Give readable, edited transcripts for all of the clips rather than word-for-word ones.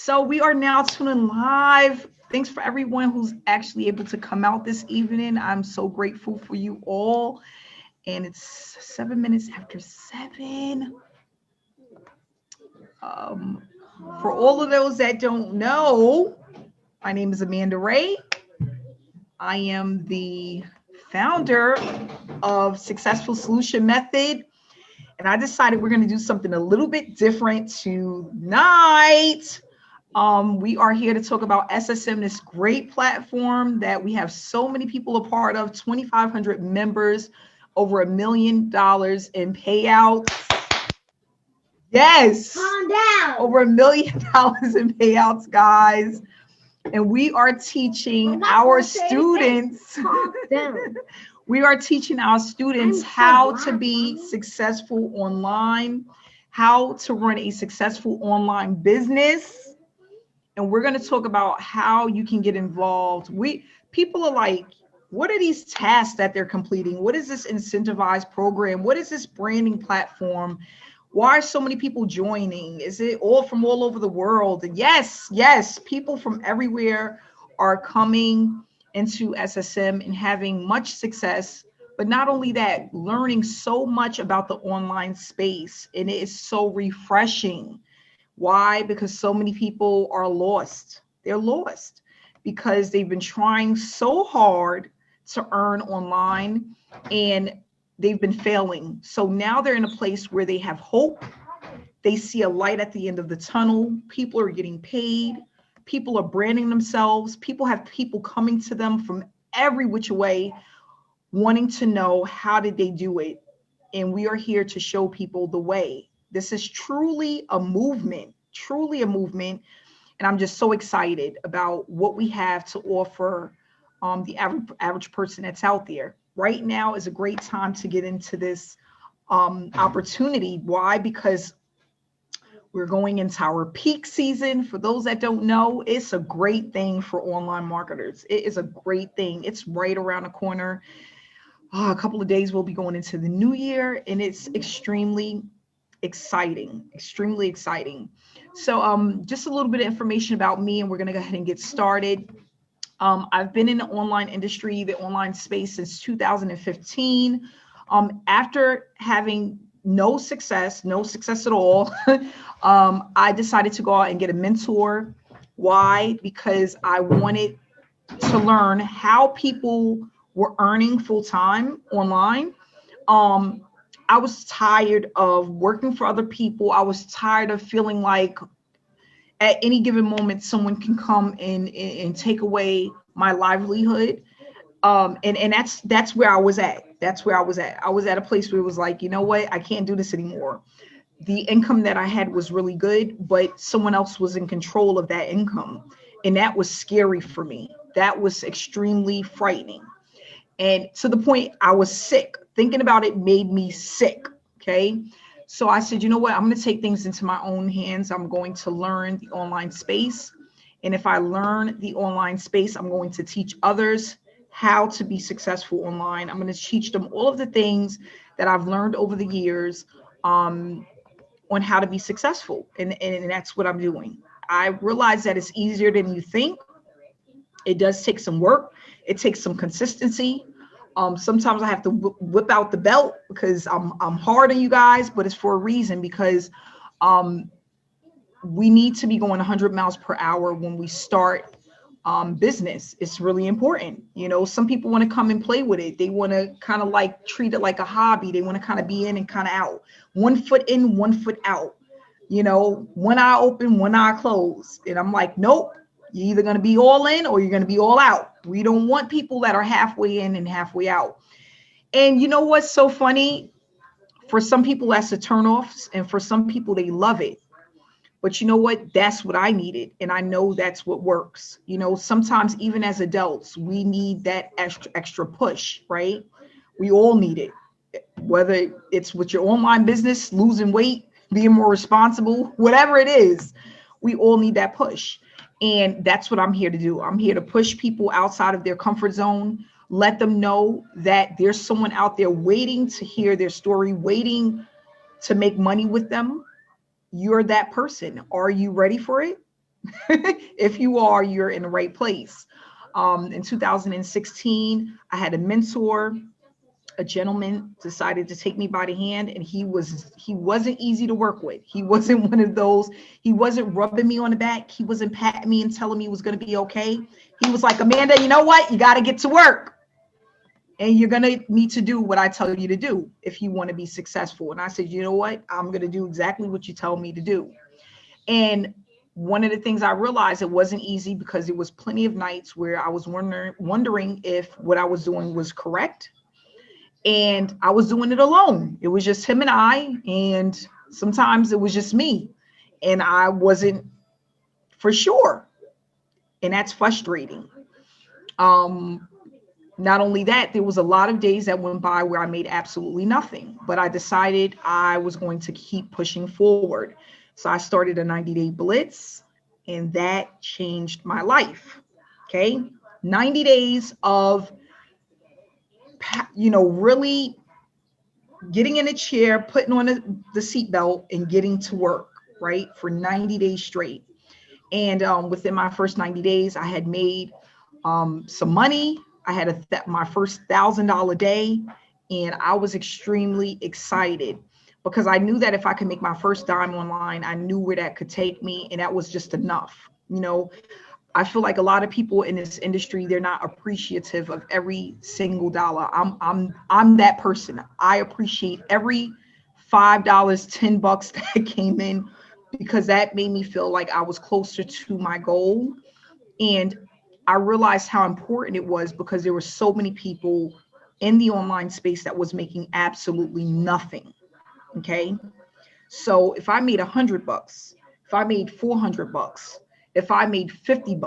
So we are now tuning live. Thanks for everyone who's actually able to come out this evening. I'm so grateful for you all. And it's 7 minutes after 7. Um, for all of those that don't know, my name is Amanda Wray. I am the founder of Successful Solution Method. And I decided we're going to do something a little bit different tonight. We are here to talk about SSM, this great platform that we have so many people a part of, 2,500 members, over $1 million in payouts. Yes, calm down. Over $1 million in payouts, guys. And we are teaching our students. Calm down. We are teaching our students how to be successful online, how to run a successful online business. And we're going to talk about how you can get involved. People are like, what are these tasks that they're completing? What is this incentivized program? What is this branding platform? Why are so many people joining? Is it all from all over the world? And yes, people from everywhere are coming into SSM and having much success. But not only that, learning so much about the online space. And it is so refreshing. Why? Because so many people are lost. They're lost because they've been trying so hard to earn online and they've been failing. So now they're in a place where they have hope. They see a light at the end of the tunnel. People are getting paid. People are branding themselves. People have people coming to them from every which way, wanting to know how did they do it. And we are here to show people the way. This is truly a movement. And I'm just so excited about what we have to offer the average person that's out there. Right now is a great time to get into this opportunity. Why? Because we're going into our peak season. For those that don't know, it's a great thing for online marketers. It is a great thing. It's right around the corner. A couple of days we'll be going into the new year, and it's extremely exciting. So just a little bit of information about me, and we're going to go ahead and get started. I've been in the online industry, the online space, since 2015. After having no success at all, I decided to go out and get a mentor. Why? Because I wanted to learn how people were earning full-time online. I was tired of working for other people. I was tired of feeling like at any given moment, someone can come and take away my livelihood. And that's where I was at. I was at a place where it was like, you know what? I can't do this anymore. The income that I had was really good, but someone else was in control of that income. And that was scary for me. That was extremely frightening. And to the point I was sick. Thinking about it made me sick. Okay. So I said, you know what? I'm going to take things into my own hands. I'm going to learn the online space. And if I learn the online space, I'm going to teach others how to be successful online. I'm going to teach them all of the things that I've learned over the years on how to be successful. And that's what I'm doing. I realize that it's easier than you think. It does take some work. It takes some consistency. Sometimes I have to whip out the belt because I'm hard on you guys, but it's for a reason, because we need to be going 100 miles per hour when we start business. It's really important. You know, some people want to come and play with it. They want to kind of like treat it like a hobby. They want to kind of be in and kind of out. 1 foot in, 1 foot out. You know, one eye open, one eye closed. And I'm like, nope. You're either going to be all in or you're going to be all out. We don't want people that are halfway in and halfway out. And you know what's so funny? For some people, that's a turnoff. And for some people, they love it. But you know what? That's what I needed. And I know that's what works. You know, sometimes even as adults, we need that extra push, right? We all need it. Whether it's with your online business, losing weight, being more responsible, whatever it is, we all need that push. And that's what I'm here to do. I'm here to push people outside of their comfort zone, let them know that there's someone out there waiting to hear their story, waiting to make money with them. You're that person. Are you ready for it? If you are, you're in the right place. In 2016, I had a mentor. A gentleman decided to take me by the hand, and he wasn't easy to work with. He wasn't one of those. He wasn't rubbing me on the back. He wasn't patting me and telling me it was going to be okay. He was like, Amanda, you know what? You got to get to work, and you're going to need to do what I tell you to do if you want to be successful. And I said, you know what? I'm going to do exactly what you tell me to do. And one of the things I realized, it wasn't easy because there was plenty of nights where I was wondering if what I was doing was correct. And I was doing it alone. It was just him and I, and sometimes it was just me, and I wasn't for sure. And that's frustrating. Not only that, there was a lot of days that went by where I made absolutely nothing, but I decided I was going to keep pushing forward. So I started a 90-day blitz, and that changed my life. Okay. 90 days of, really getting in a chair, putting on the seatbelt and getting to work, right? For 90 days straight. And within my first 90 days, I had made some money. I had my first $1,000 day, and I was extremely excited because I knew that if I could make my first dime online, I knew where that could take me, and that was just enough. I feel like a lot of people in this industry, they're not appreciative of every single dollar. I'm that person. I appreciate every $5, $10 that came in, because that made me feel like I was closer to my goal. And I realized how important it was because there were so many people in the online space that was making absolutely nothing. Okay. So if I made $100, if I made $400, if I made $50,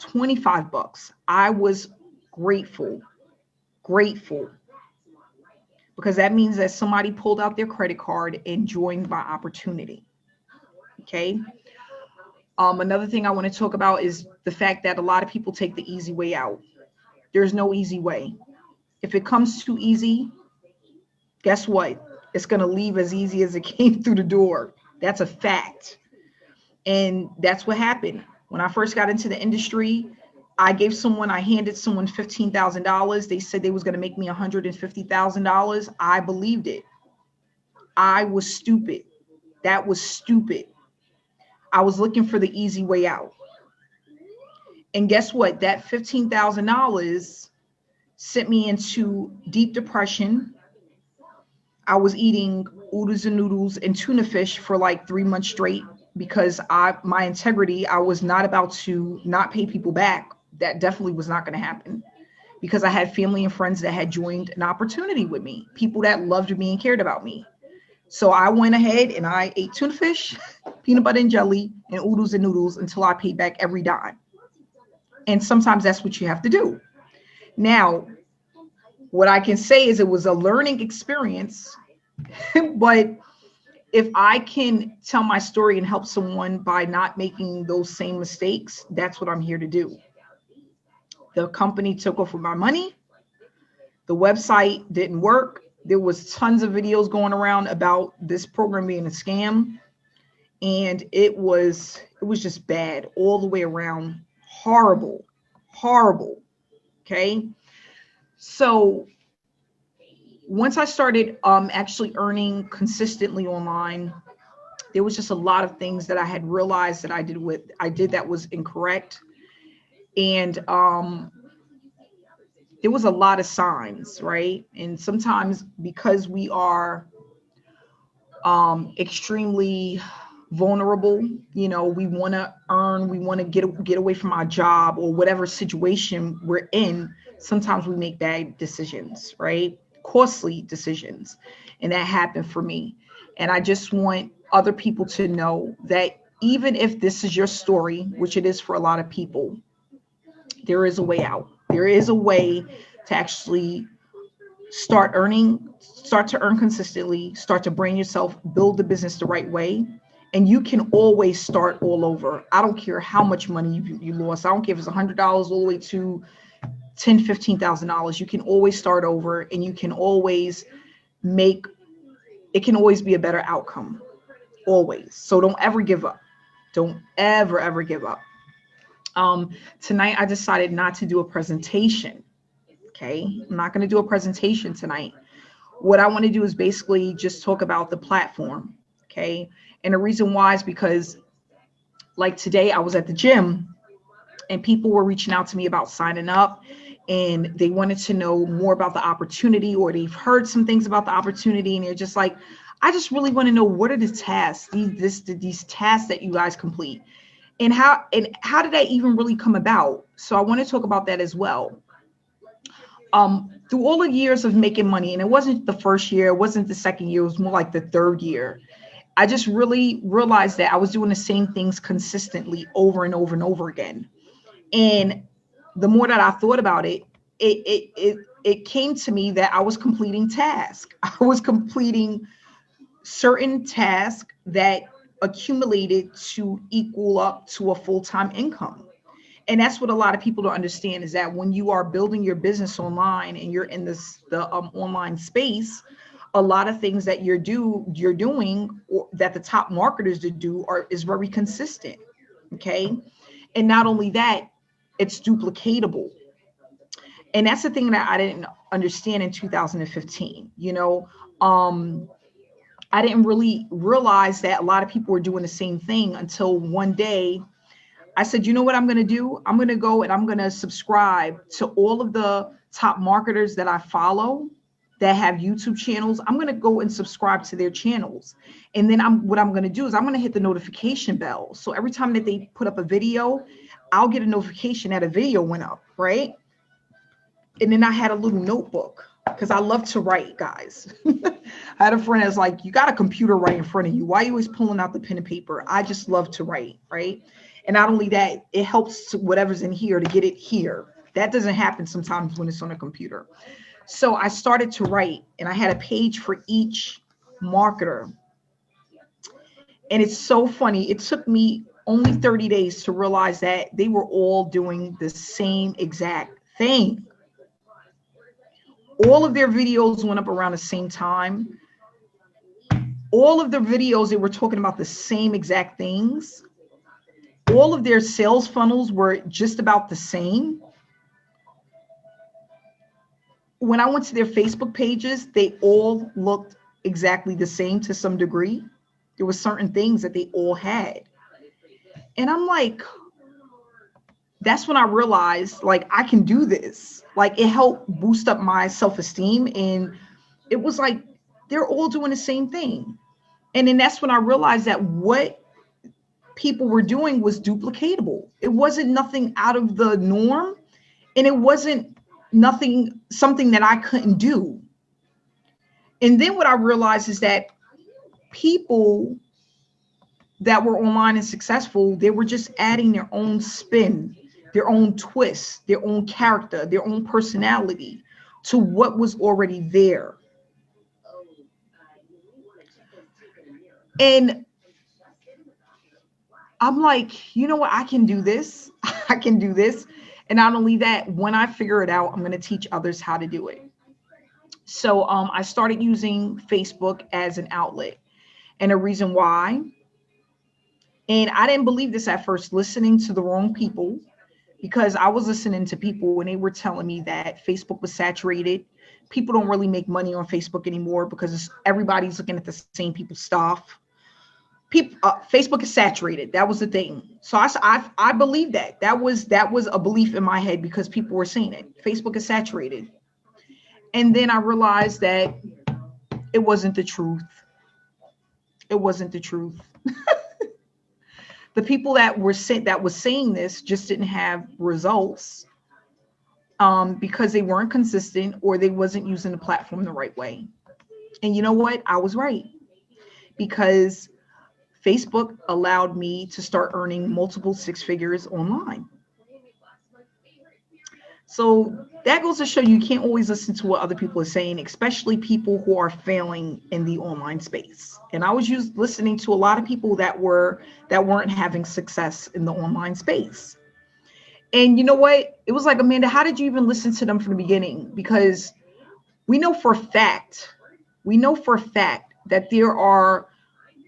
$25, I was grateful, because that means that somebody pulled out their credit card and joined my opportunity. Okay. Another thing I want to talk about is the fact that a lot of people take the easy way out. There's no easy way. If it comes too easy, guess what? It's going to leave as easy as it came through the door. That's a fact. And that's what happened. When I first got into the industry, I handed someone $15,000. They said they was going to make me $150,000. I believed it. I was stupid. That was stupid. I was looking for the easy way out. And guess what? That $15,000 sent me into deep depression. I was eating oodles and noodles and tuna fish for like 3 months straight because my integrity, I was not about to not pay people back. That definitely was not going to happen, because I had family and friends that had joined an opportunity with me, people that loved me and cared about me. So I went ahead and I ate tuna fish, peanut butter and jelly, and oodles and noodles until I paid back every dime. And sometimes that's what you have to do. Now, what I can say is it was a learning experience, but if I can tell my story and help someone by not making those same mistakes, that's what I'm here to do. The company took off with my money. The website didn't work. There was tons of videos going around about this program being a scam. And it was just bad all the way around. Horrible. Okay. So once I started actually earning consistently online, there was just a lot of things that I had realized that I did that was incorrect. And there was a lot of signs, right? And sometimes because we are extremely vulnerable, we want to earn, we want to get away from our job or whatever situation we're in. Sometimes we make bad decisions, right? Costly decisions. And that happened for me. And I just want other people to know that even if this is your story, which it is for a lot of people, there is a way out. There is a way to actually start to earn consistently, start to brand yourself, build the business the right way. And you can always start all over. I don't care how much money you lost. I don't care if it's $100 all the way to $10,000, $15,000. You can always start over, and you can always it can always be a better outcome. Always. So don't ever give up. Don't ever, ever give up. Tonight, I decided not to do a presentation. Okay. I'm not going to do a presentation tonight. What I want to do is basically just talk about the platform. Okay. And the reason why is because, like today, I was at the gym and people were reaching out to me about signing up, and they wanted to know more about the opportunity, or they've heard some things about the opportunity. And they're just like, I just really want to know, what are the tasks, these tasks that you guys complete, and how did that even really come about? So I want to talk about that as well. Through all the years of making money, and it wasn't the first year, it wasn't the second year, it was more like the third year, I just really realized that I was doing the same things consistently over and over and over again. And the more that I thought about it, it came to me that I was completing tasks. I was completing certain tasks that accumulated to equal up to a full-time income. And that's what a lot of people don't understand, is that when you are building your business online and you're in the online space, a lot of things that you're doing, or that the top marketers do, is very consistent. Okay. And not only that, it's duplicatable. And that's the thing that I didn't understand in 2015. I didn't really realize that a lot of people were doing the same thing until one day I said, you know what I'm going to do? I'm going to go and I'm going to subscribe to all of the top marketers that I follow that have YouTube channels. I'm going to go and subscribe to their channels. And then what I'm going to do is I'm going to hit the notification bell. So every time that they put up a video, I'll get a notification that a video went up, right? And then I had a little notebook, because I love to write, guys. I had a friend that's like, you got a computer right in front of you. Why are you always pulling out the pen and paper? I just love to write, right? And not only that, it helps whatever's in here to get it here. That doesn't happen sometimes when it's on a computer. So I started to write, and I had a page for each marketer. And it's so funny. It took me only 30 days to realize that they were all doing the same exact thing. All of their videos went up around the same time. All of the videos, they were talking about the same exact things. All of their sales funnels were just about the same. When I went to their Facebook pages, they all looked exactly the same to some degree. There were certain things that they all had. And I'm like, that's when I realized, like, I can do this. Like, it helped boost up my self-esteem. And it was like, they're all doing the same thing. And then that's when I realized that what people were doing was duplicatable. It wasn't nothing out of the norm. And it wasn't something that I couldn't do. And then what I realized is that people that were online and successful, they were just adding their own spin, their own twist, their own character, their own personality to what was already there. And I'm like, you know what? I can do this. I can do this. And not only that, when I figure it out, I'm going to teach others how to do it. So I started using Facebook as an outlet. And the reason why, and I didn't believe this at first, listening to the wrong people, because I was listening to people when they were telling me that Facebook was saturated. People don't really make money on Facebook anymore because everybody's looking at the same people's stuff. Facebook is saturated. That was the thing. So I believe that. That was a belief in my head because people were saying it. Facebook is saturated. And then I realized that it wasn't the truth. It wasn't the truth. The people that was saying this just didn't have results because they weren't consistent, or they wasn't using the platform the right way. And you know what? I was right, because Facebook allowed me to start earning multiple six figures online. So that goes to show you can't always listen to what other people are saying, especially people who are failing in the online space. And I was listening to a lot of people that weren't having success in the online space. And you know what? It was like, Amanda, how did you even listen to them from the beginning? Because we know for a fact that there are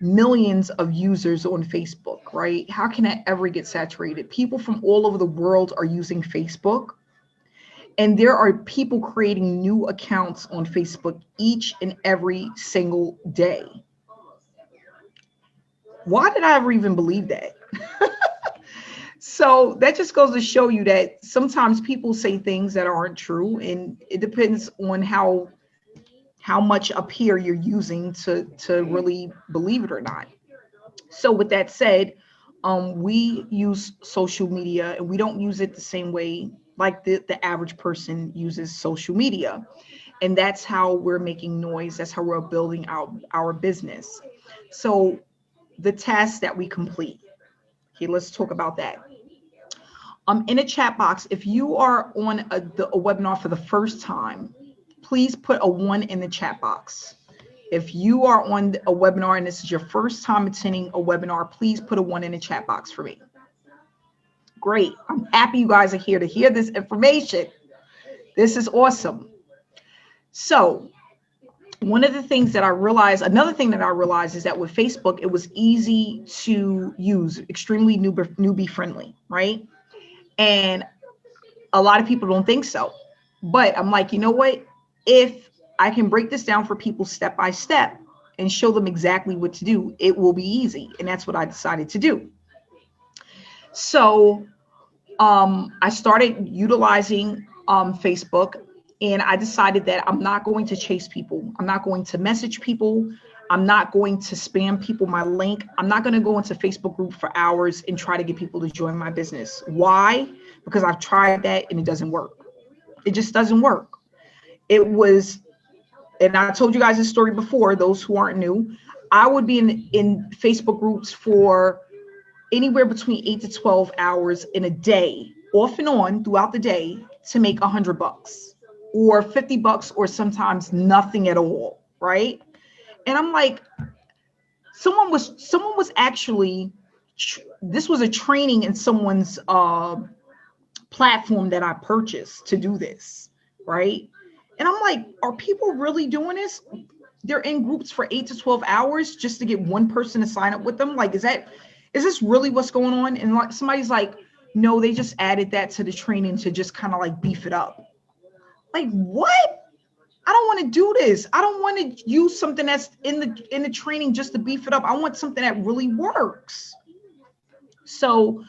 millions of users on Facebook, right? How can that ever get saturated? People from all over the world are using Facebook, and there are people creating new accounts on Facebook each and every single day. Why did I ever even believe that? So that just goes to show you that sometimes people say things that aren't true, and it depends on how much up here you're using to really believe it or not. So with that said, we use social media, and we don't use it the same way like the average person uses social media. And that's how we're making noise. That's how we're building our business. So the tasks that we complete. Okay, let's talk about that. In a chat box, if you are on a webinar for the first time, please put a 1 in the chat box. If you are on a webinar and this is your first time attending a webinar, please put a 1 in the chat box for me. Great. I'm happy you guys are here to hear this information. This is awesome. So one of the things that I realized, another thing that I realized is that with Facebook, it was easy to use, extremely newbie friendly, right? And a lot of people don't think so. But I'm like, you know what? If I can break this down for people step by step and show them exactly what to do, it will be easy. And that's what I decided to do. So I started utilizing Facebook, and I decided that I'm not going to chase people. I'm not going to message people. I'm not going to spam people my link. I'm not going to go into Facebook group for hours and try to get people to join my business. Why? Because I've tried that and it doesn't work. It just doesn't work. It was, and I told you guys this story before, those who aren't new, I would be in Facebook groups for anywhere between 8 to 12 hours in a day, off and on throughout the day, to make $100 or $50 or sometimes nothing at all, right? And I'm like, someone was actually, this was a training in someone's platform that I purchased to do this, right? And I'm like, are people really doing this? They're in groups for 8 to 12 hours just to get one person to sign up with them. Like, is this really what's going on? And like, somebody's like, no, they just added that to the training to just kind of like beef it up. Like, what? I don't want to do this. I don't want to use something that's in the training just to beef it up. I want something that really works. So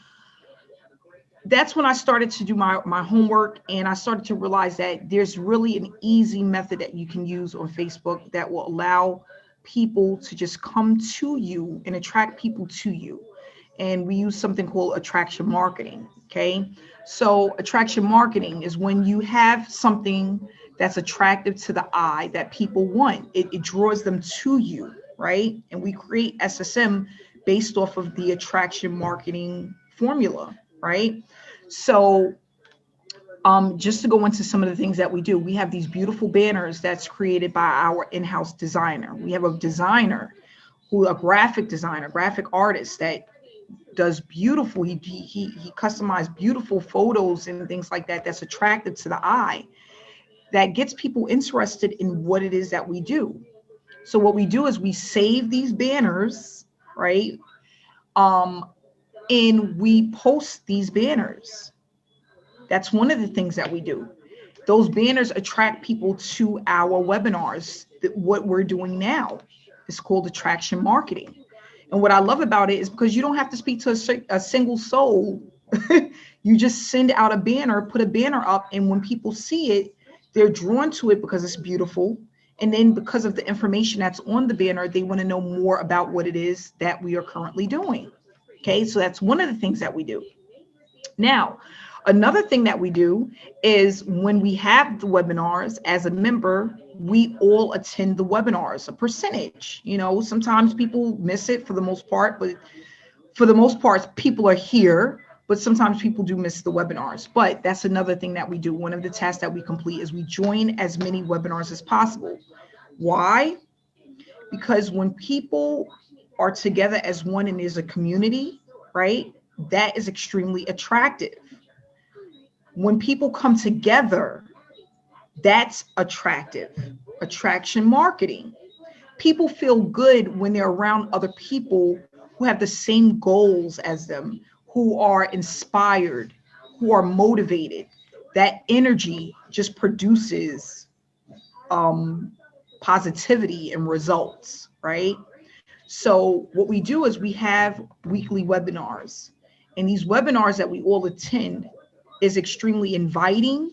that's when I started to do my homework, and I started to realize that there's really an easy method that you can use on Facebook that will allow people to just come to you and attract people to you. And we use something called attraction marketing. Okay. So attraction marketing is when you have something that's attractive to the eye that people want. It draws them to you, right? And we create SSM based off of the attraction marketing formula, right? So just to go into some of the things that we do, we have these beautiful banners that's created by our in-house designer. We have a designer a graphic designer, graphic artist that does beautiful, he customized beautiful photos and things like that that's attractive to the eye, that gets people interested in what it is that we do. So what we do is we save these banners, right? And we post these banners. That's one of the things that we do. Those banners attract people to our webinars. What we're doing now is called attraction marketing. And what I love about it is because you don't have to speak to a single soul. You just send out a banner, put a banner up, and when people see it, they're drawn to it because it's beautiful. And then because of the information that's on the banner, they want to know more about what it is that we are currently doing. Okay, so that's one of the things that we do. Now, another thing that we do is when we have the webinars as a member, we all attend the webinars, a percentage. You know, sometimes people miss it for the most part, but for the most part, people are here, but sometimes people do miss the webinars. But that's another thing that we do. One of the tasks that we complete is we join as many webinars as possible. Why? Because when people are together as one and there's a community, right, that is extremely attractive. When people come together, that's attractive. Attraction marketing. People feel good when they're around other people who have the same goals as them, who are inspired, who are motivated. That energy just produces positivity and results, right? So what we do is we have weekly webinars, and these webinars that we all attend is extremely inviting,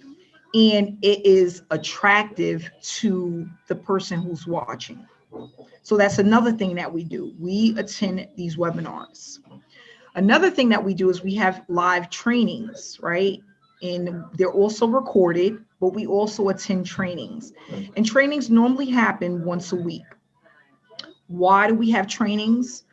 and it is attractive to the person who's watching. So that's another thing that we do. We attend these webinars. Another thing that we do is we have live trainings, right? And they're also recorded, but we also attend trainings. And trainings normally happen once a week. Why do we have trainings?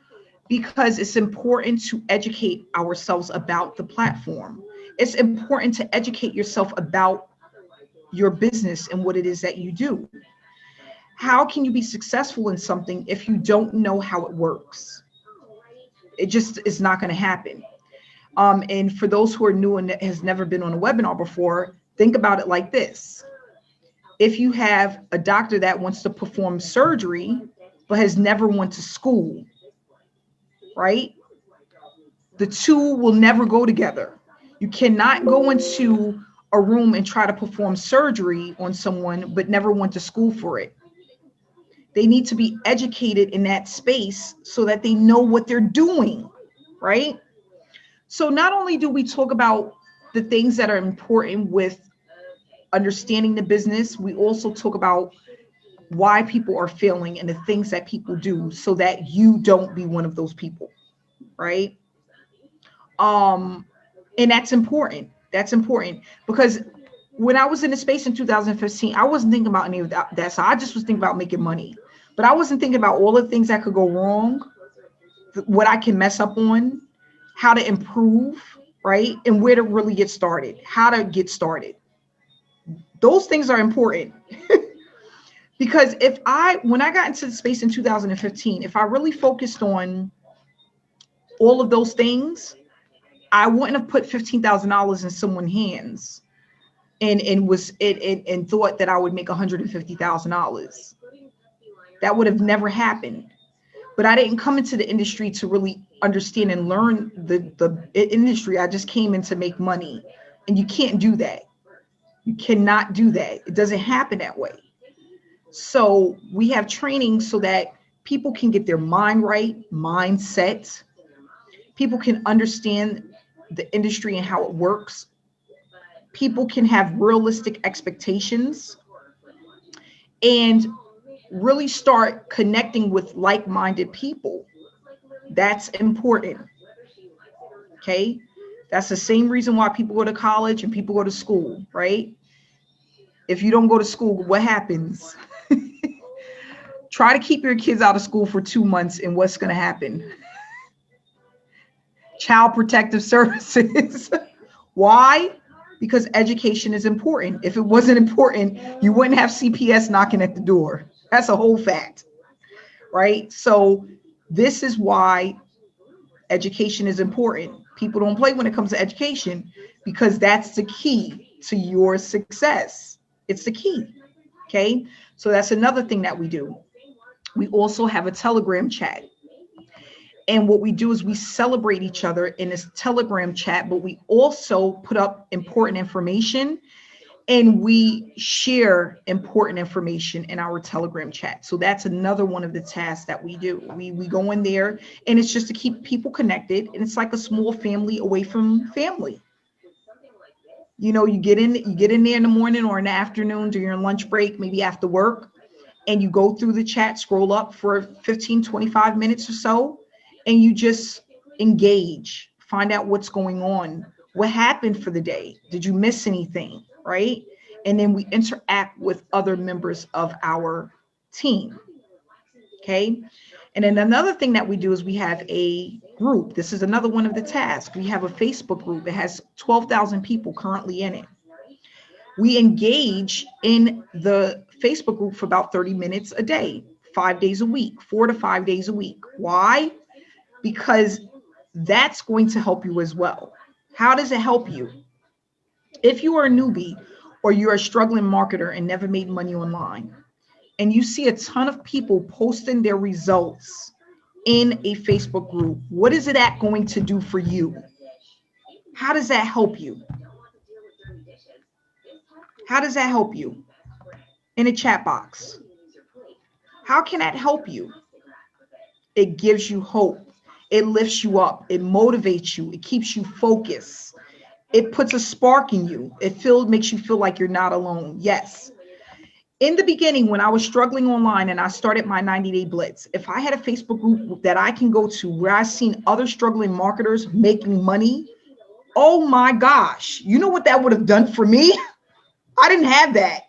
Because it's important to educate ourselves about the platform. It's important to educate yourself about your business and what it is that you do. How can you be successful in something if you don't know how it works? It just is not going to happen. And for those who are new and has never been on a webinar before, think about it like this. If you have a doctor that wants to perform surgery, but has never went to school, right? The two will never go together. You cannot go into a room and try to perform surgery on someone, but never went to school for it. They need to be educated in that space so that they know what they're doing, right? So not only do we talk about the things that are important with understanding the business, we also talk about why people are failing and the things that people do so that you don't be one of those people, right? And that's important. That's important because when I was in the space in 2015, I wasn't thinking about any of that. So I just was thinking about making money, but I wasn't thinking about all the things that could go wrong, what I can mess up on, how to improve, right? And where to really get started, how to get started. Those things are important. Because when I got into the space in 2015, if I really focused on all of those things, I wouldn't have put $15,000 in someone's hands and thought that I would make $150,000. That would have never happened. But I didn't come into the industry to really understand and learn the industry. I just came in to make money, and you can't do that. You cannot do that. It doesn't happen that way. So we have training so that people can get their mind right, mindset. People can understand the industry and how it works. People can have realistic expectations and really start connecting with like-minded people. That's important. Okay. That's the same reason why people go to college and people go to school, right? If you don't go to school, what happens? Try to keep your kids out of school for 2 months, and what's going to happen? Child Protective Services. Why? Because education is important. If it wasn't important, you wouldn't have CPS knocking at the door. That's a whole fact, right? So this is why education is important. People don't play when it comes to education because that's the key to your success. It's the key, okay? So that's another thing that we do. We also have a Telegram chat. And what we do is we celebrate each other in this Telegram chat, but we also put up important information and we share important information in our Telegram chat. So that's another one of the tasks that we do. We go in there, and it's just to keep people connected. And it's like a small family away from family. You know, you get in there in the morning or in the afternoon during your lunch break, maybe after work, and you go through the chat, scroll up for 15, 25 minutes or so, and you just engage, find out what's going on, what happened for the day. Did you miss anything, right? And then we interact with other members of our team, okay? And then another thing that we do is we have a group. This is another one of the tasks. We have a Facebook group. It has 12,000 people currently in it. We engage in the Facebook group for about 30 minutes a day, 5 days a week, 4 to 5 days a week. Why? Because that's going to help you as well. How does it help you? If you are a newbie or you're a struggling marketer and never made money online, and you see a ton of people posting their results in a Facebook group, what is that going to do for you? How does that help you? How does that help you? In a chat box. How can that help you? It gives you hope. It lifts you up. It motivates you. It keeps you focused. It puts a spark in you. It makes you feel like you're not alone. Yes. In the beginning, when I was struggling online and I started my 90-day blitz, if I had a Facebook group that I can go to where I've seen other struggling marketers making money, oh my gosh, you know what that would have done for me? I didn't have that.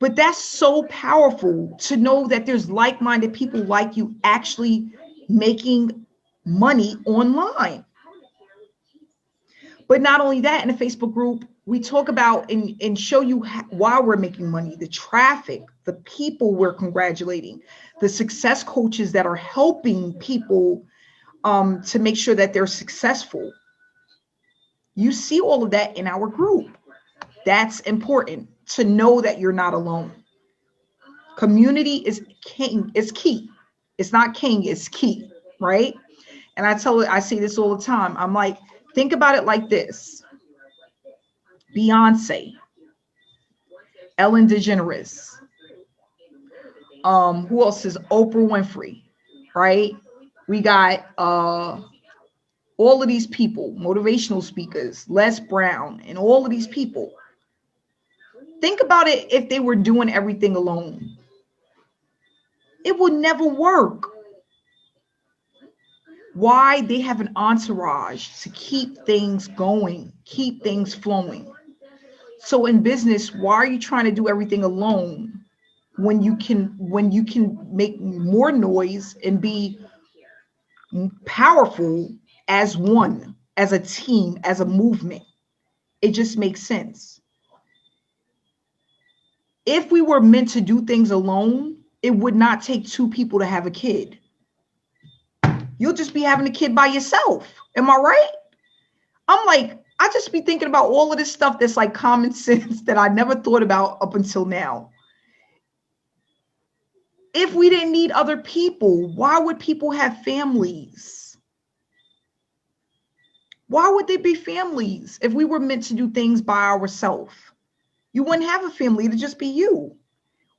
But that's so powerful to know that there's like-minded people like you actually making money online. But not only that, in a Facebook group, we talk about and show you why we're making money, the traffic, the people we're congratulating, the success coaches that are helping people to make sure that they're successful. You see all of that in our group. That's important to know that you're not alone. Community is king. It's key. It's not king, it's key, right? And I say this all the time. I'm like, think about it like this. Beyonce, Ellen DeGeneres, who else is Oprah Winfrey, right? We got all of these people, motivational speakers, Les Brown, and all of these people. Think about it if they were doing everything alone. It would never work. Why? They have an entourage to keep things going, keep things flowing. So in business, why are you trying to do everything alone when you can make more noise and be powerful as one, as a team, as a movement? It just makes sense. If we were meant to do things alone, it would not take two people to have a kid. You'll just be having a kid by yourself. Am I right? I'm like, I just be thinking about all of this stuff that's like common sense that I never thought about up until now. If we didn't need other people, why would people have families? Why would they be families if we were meant to do things by ourselves? You wouldn't have a family, it'd just be you.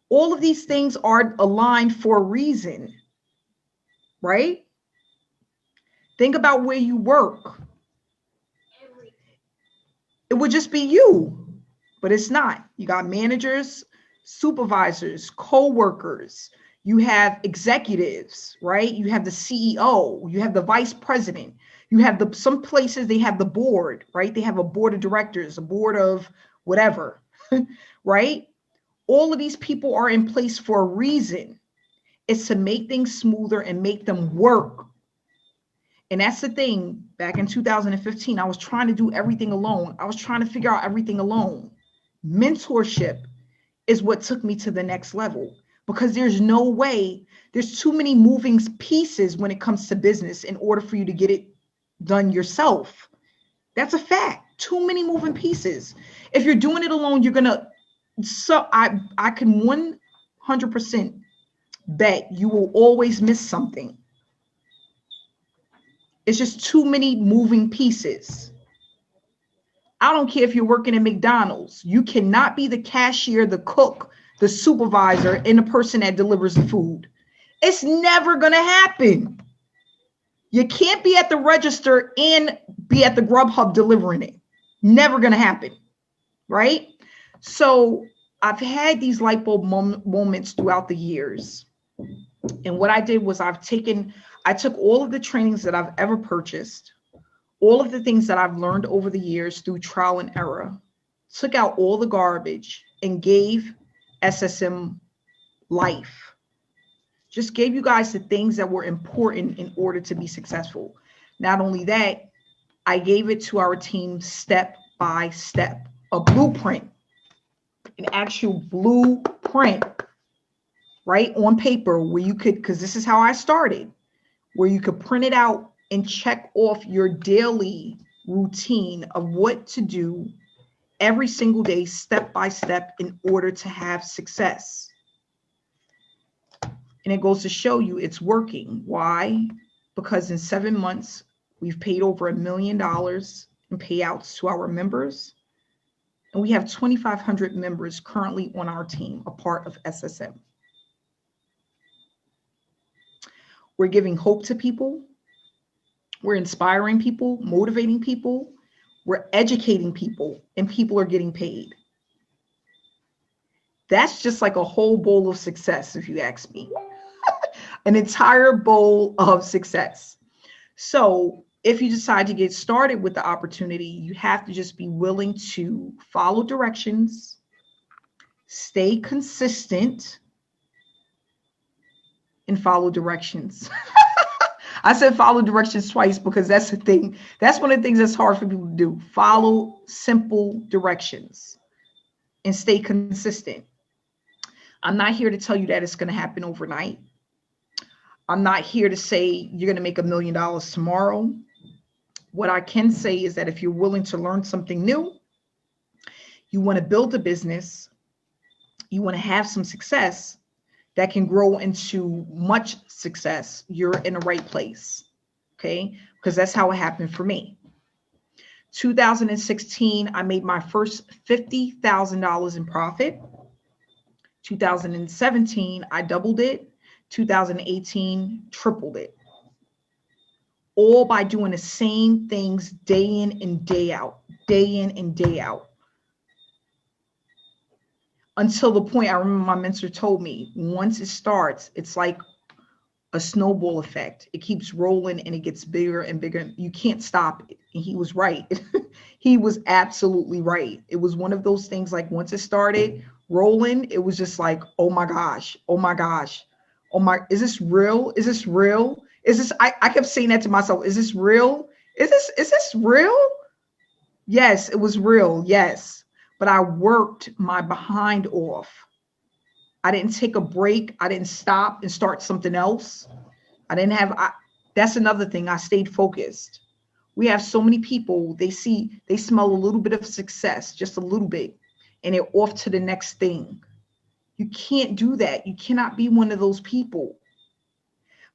All of these things are aligned for a reason, right? Think about where you work. It would just be you, but it's not. You got managers, supervisors, co-workers, you have executives, right? You have the CEO, you have the vice president, you have some places they have the board, right? They have a board of directors, a board of whatever, right? All of these people are in place for a reason. It's to make things smoother and make them work. And that's the thing. Back in 2015, I was trying to do everything alone. I was trying to figure out everything alone. Mentorship is what took me to the next level, because there's no way, there's too many moving pieces when it comes to business in order for you to get it done yourself. That's a fact. Too many moving pieces. If you're doing it alone, you're gonna, so I can 100% bet you will always miss something. It's just too many moving pieces. I don't care if you're working at McDonald's. You cannot be the cashier, the cook, the supervisor, and the person that delivers the food. It's never going to happen. You can't be at the register and be at the Grubhub delivering it. Never going to happen, right? So I've had these light bulb moments throughout the years. And what I did was I took all of the trainings that I've ever purchased, all of the things that I've learned over the years through trial and error, took out all the garbage and gave SSM life. Just gave you guys the things that were important in order to be successful. Not only that, I gave it to our team step by step, a blueprint, an actual blueprint, right, on paper, where you could, because this is how I started, where you could print it out and check off your daily routine of what to do every single day, step by step, in order to have success. And it goes to show you it's working. Why? Because in 7 months, we've paid over $1 million in payouts to our members. And we have 2,500 members currently on our team, a part of SSM. We're giving hope to people. We're inspiring people, motivating people. We're educating people, and people are getting paid. That's just like a whole bowl of success, if you ask me. An entire bowl of success. So if you decide to get started with the opportunity, you have to just be willing to follow directions, stay consistent, and follow directions. I said follow directions twice because that's the thing. That's one of the things that's hard for people to do. Follow simple directions and stay consistent. I'm not here to tell you that it's going to happen overnight. I'm not here to say you're going to make $1 million tomorrow. What I can say is that if you're willing to learn something new, you want to build a business, you want to have some success that can grow into much success, you're in the right place, okay? Because that's how it happened for me. 2016, I made my first $50,000 in profit. 2017, I doubled it. 2018, tripled it. All by doing the same things day in and day out, day in and day out. Until the point, I remember my mentor told me, once it starts, it's like a snowball effect. It keeps rolling and it gets bigger and bigger. You can't stop it. And he was right. He was absolutely right. It was one of those things like once it started rolling, it was just like, oh my gosh, oh my gosh. Oh my, is this real? Is this real? Is this, I kept saying that to myself. Is this real? Is this real? Yes, it was real. Yes. But I worked my behind off. I didn't take a break. I didn't stop and start something else. That's another thing. I stayed focused. We have so many people, they smell a little bit of success, just a little bit, and they're off to the next thing. You can't do that. You cannot be one of those people.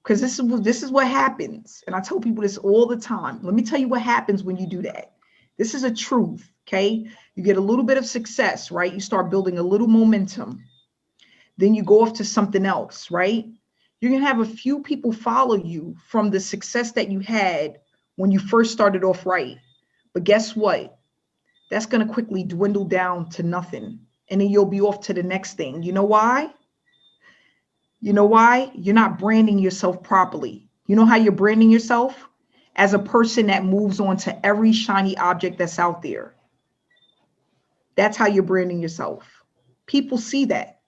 Because this is what happens. And I tell people this all the time. Let me tell you what happens when you do that. This is a truth, okay? You get a little bit of success, right? You start building a little momentum. Then you go off to something else, right? You're going to have a few people follow you from the success that you had when you first started off right. But guess what? That's going to quickly dwindle down to nothing. And then you'll be off to the next thing. You know why? You know why? You're not branding yourself properly. You know how you're branding yourself? As a person that moves on to every shiny object that's out there. That's how you're branding yourself. People see that.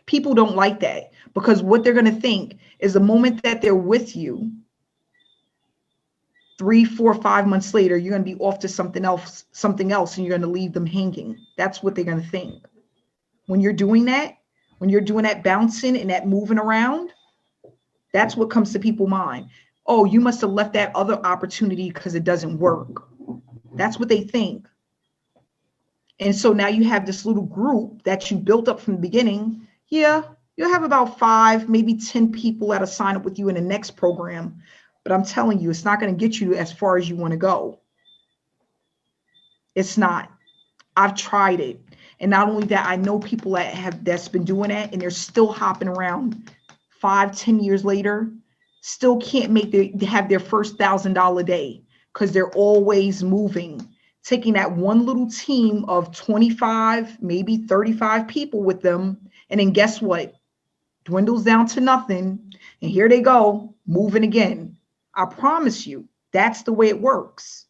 People don't like that because what they're going to think is the moment that they're with you, 3, 4, 5 months later, you're going to be off to something else, and you're going to leave them hanging. That's what they're going to think. When you're doing that bouncing and that moving around, that's what comes to people's mind. Oh, you must have left that other opportunity because it doesn't work. That's what they think. And so now you have this little group that you built up from the beginning. Yeah, you'll have about 5, maybe 10 people that'll sign up with you in the next program. But I'm telling you, it's not going to get you as far as you want to go. It's not. I've tried it. And not only that, I know people that's been doing that and they're still hopping around 5, 10 years later, still can't have their first $1,000 day because they're always moving, taking that one little team of 25, maybe 35 people with them. And then guess what? Dwindles down to nothing. And here they go, moving again. I promise you, that's the way it works.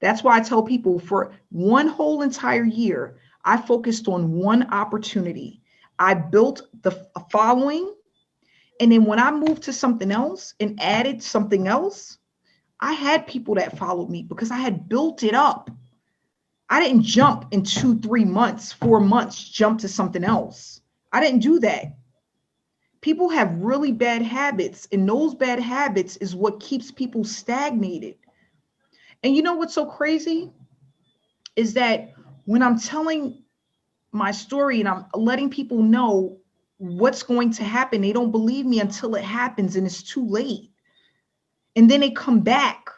That's why I tell people for one whole entire year, I focused on one opportunity. I built the following. And then when I moved to something else and added something else, I had people that followed me because I had built it up. I didn't jump in 2, 3 months, 4 months, jump to something else. I didn't do that. People have really bad habits, and those bad habits is what keeps people stagnated. And you know what's so crazy is that when I'm telling my story and I'm letting people know what's going to happen. They don't believe me until it happens and it's too late. And then they come back.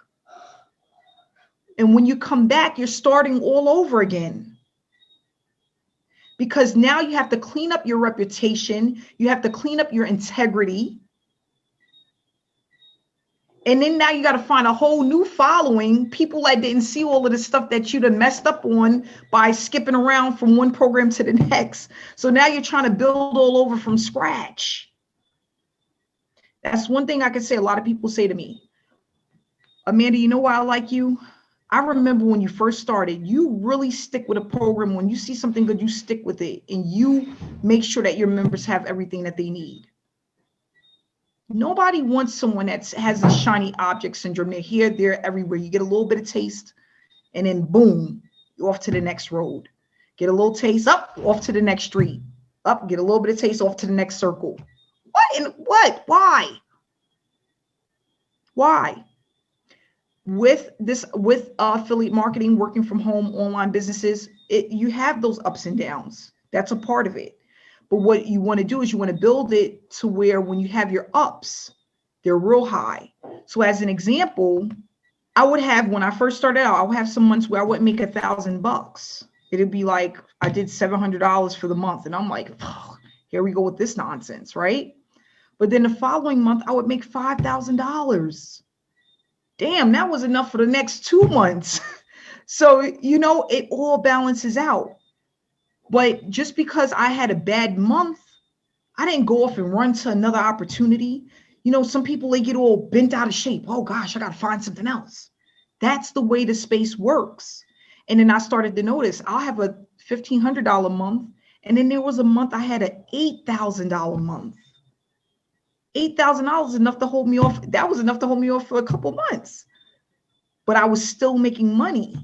And when you come back, you're starting all over again. Because now you have to clean up your reputation. You have to clean up your integrity. And then now you got to find a whole new following, people that didn't see all of the stuff that you done messed up on by skipping around from one program to the next. So now you're trying to build all over from scratch. That's one thing I can say. A lot of people say to me, Amanda, you know why I like you? I remember when you first started, you really stick with a program. When you see something good, you stick with it and you make sure that your members have everything that they need. Nobody wants someone that has a shiny object syndrome. They're here, there, everywhere. You get a little bit of taste and then boom, you're off to the next road. Get a little taste, up, off to the next street. Up, get a little bit of taste, off to the next circle. What and what? Why? Why? With affiliate marketing, working from home, online businesses, you have those ups and downs. That's a part of it. But what you want to do is you want to build it to where when you have your ups, they're real high. So as an example, I would have, when I first started out, I would have some months where I wouldn't make $1,000. It'd be like, I did $700 for the month. And I'm like, oh, here we go with this nonsense, right? But then the following month, I would make $5,000. Damn, that was enough for the next 2 months. So, you know, it all balances out. But just because I had a bad month, I didn't go off and run to another opportunity. You know, some people, they get all bent out of shape. Oh gosh, I got to find something else. That's the way the space works. And then I started to notice I'll have a $1,500 month. And then there was a month I had an $8,000 month. $8,000 is enough to hold me off. That was enough to hold me off for a couple months. But I was still making money.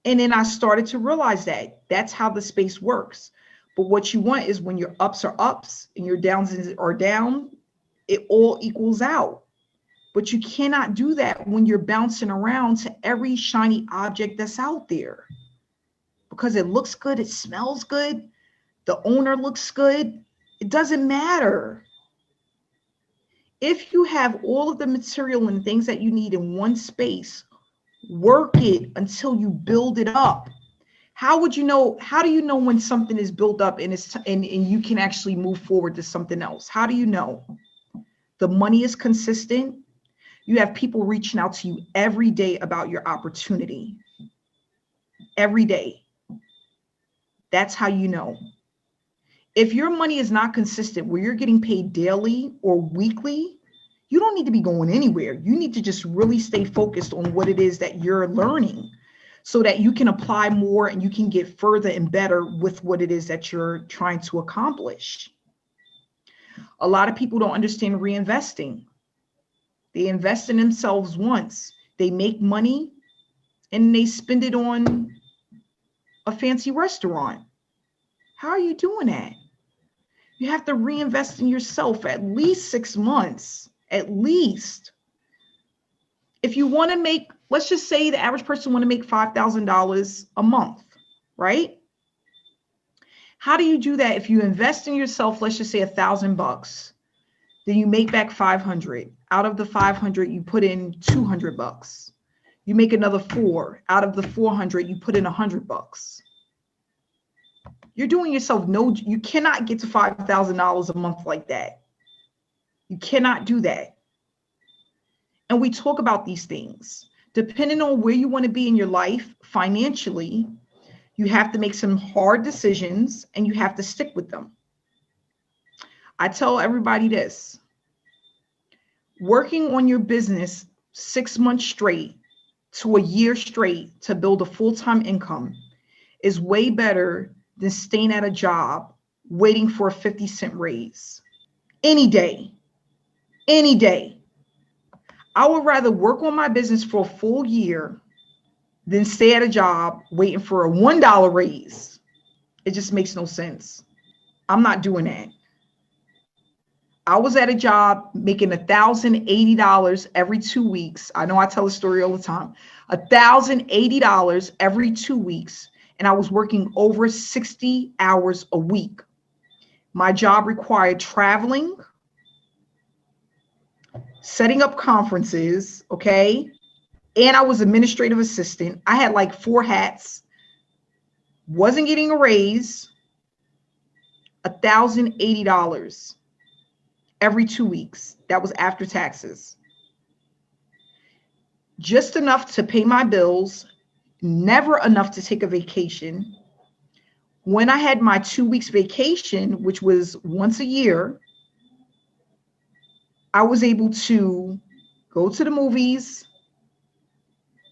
And then I started to realize that that's how the space works. But what you want is when your ups are ups and your downs are down, it all equals out. But you cannot do that when you're bouncing around to every shiny object that's out there. Because it looks good, it smells good, the owner looks good. It doesn't matter. If you have all of the material and things that you need in one space, work it until you build it up. How would you know? How do you know when something is built up and and you can actually move forward to something else? How do you know? The money is consistent. You have people reaching out to you every day about your opportunity. Every day. That's how you know. If your money is not consistent, where you're getting paid daily or weekly, you don't need to be going anywhere. You need to just really stay focused on what it is that you're learning so that you can apply more and you can get further and better with what it is that you're trying to accomplish. A lot of people don't understand reinvesting. They invest in themselves once. They make money and they spend it on a fancy restaurant. How are you doing that? You have to reinvest in yourself at least 6 months, at least. If you want to make, let's just say the average person want to make $5,000 a month, right? How do you do that? If you invest in yourself, let's just say $1,000, then you make back 500. Out of the 500, you put in $200. You make another 4. Out of the 400, you put in $100. You're doing yourself you cannot get to $5,000 a month like that. You cannot do that. And we talk about these things. Depending on where you want to be in your life financially, you have to make some hard decisions and you have to stick with them. I tell everybody this. Working on your business 6 months straight to a year straight to build a full-time income is way better than staying at a job waiting for a 50-cent raise. Any day. Any day. I would rather work on my business for a full year than stay at a job waiting for a $1 raise. It just makes no sense. I'm not doing that. I was at a job making $1,080 every 2 weeks. I know I tell a story all the time. $1,080 every 2 weeks. And I was working over 60 hours a week. My job required traveling, setting up conferences, okay? And I was administrative assistant. I had like 4 hats. Wasn't getting a raise. $1,080 every 2 weeks. That was after taxes. Just enough to pay my bills, never enough to take a vacation. When I had my 2 weeks vacation, which was once a year, I was able to go to the movies,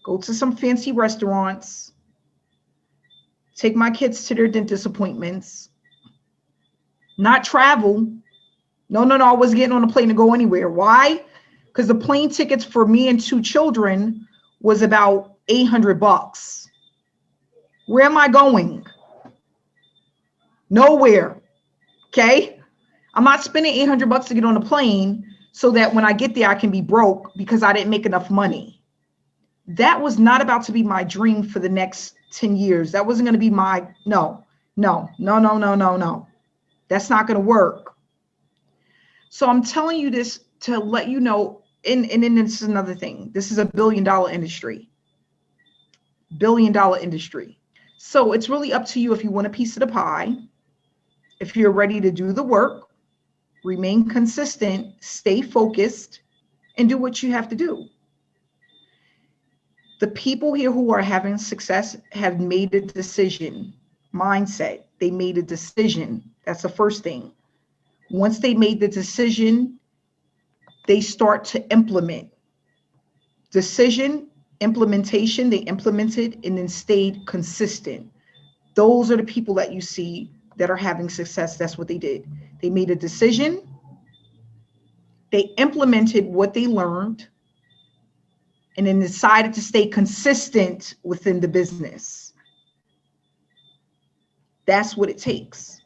go to some fancy restaurants, take my kids to their dentist appointments, not travel. No, I wasn't getting on a plane to go anywhere. Why? Because the plane tickets for me and 2 children was about $800. Where am I going? Nowhere. Okay? I'm not spending $800 to get on a plane so that when I get there, I can be broke because I didn't make enough money. That was not about to be my dream for the next 10 years. That wasn't going to be my, no. That's not going to work. So I'm telling you this to let you know, and then this is another thing. This is a $1 billion industry. $1 billion industry. So it's really up to you if you want a piece of the pie, if you're ready to do the work, remain consistent, stay focused, and do what you have to do. The people here who are having success have made a decision, mindset. They made a decision. That's the first thing. Once they made the decision, they start to implement. Decision, implementation, they implemented and then stayed consistent. Those are the people that you see that are having success. That's what they did. They made a decision. They implemented what they learned and then decided to stay consistent within the business. That's what it takes.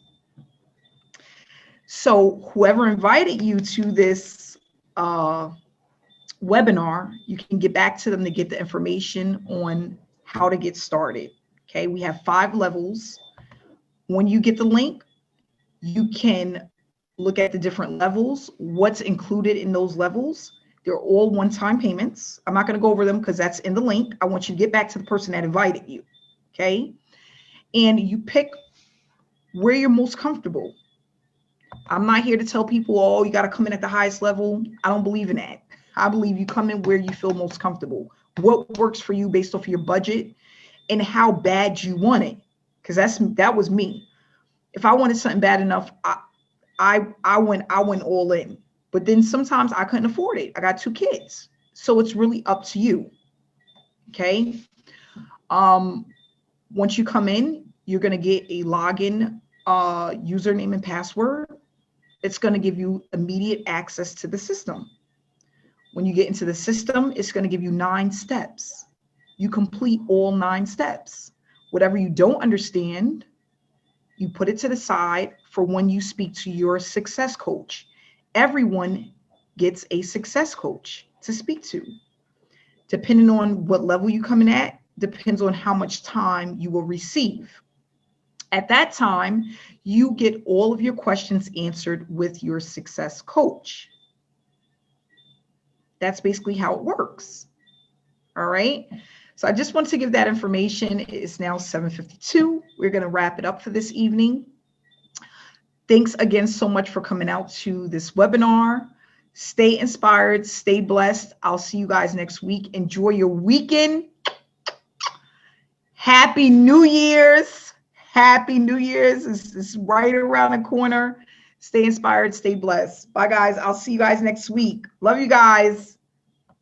So whoever invited you to this webinar, you can get back to them to get the information on how to get started. Okay, we have 5 levels. When you get the link, you can look at the different levels, what's included in those levels. They're all one-time payments. I'm not going to go over them because that's in the link. I want you to get back to the person that invited you. Okay, and you pick where you're most comfortable. I'm not here to tell people, oh, you got to come in at the highest level. I don't believe in that. I believe you come in where you feel most comfortable. What works for you based off of your budget and how bad you want it. Because that was me. If I wanted something bad enough, I went all in. But then sometimes I couldn't afford it. I got 2 kids. So it's really up to you. Okay. Once you come in, you're going to get a login username and password. It's going to give you immediate access to the system. When you get into the system, it's going to give you 9 steps. You complete all 9 steps. Whatever you don't understand, you put it to the side for when you speak to your success coach. Everyone gets a success coach to speak to. Depending on what level you come in at, depends on how much time you will receive. At that time, you get all of your questions answered with your success coach. That's basically how it works. All right. So I just want to give that information. It's now 7:52. We're going to wrap it up for this evening. Thanks again so much for coming out to this webinar. Stay inspired, stay blessed. I'll see you guys next week. Enjoy your weekend. Happy New Year's. Happy New Year's. It's right around the corner. Stay inspired, stay blessed. Bye, guys. I'll see you guys next week. Love you guys.